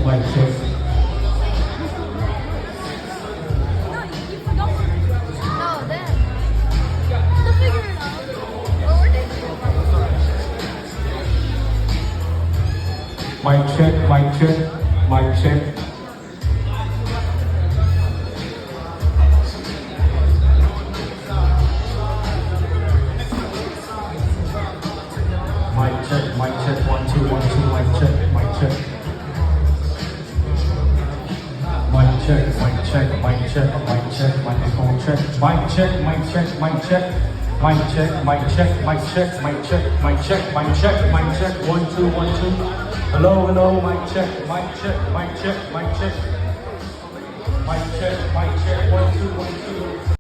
mic check. No, then. They'll figure it out. Well, we're taking it. Mic check, mic check, mic check. Mic check, 1 2 1 2, mic check, mic check. Mic check, mic check, mic check, mic check, microphone check, mic check, mic check, mic check, mic check, mic check, mic check, mic check, mic check, mic check, mic check, 1 2 1 2. Hello, hello, mic check, mic check, mic check, mic check, mic check, mic check, 1 2 1 2.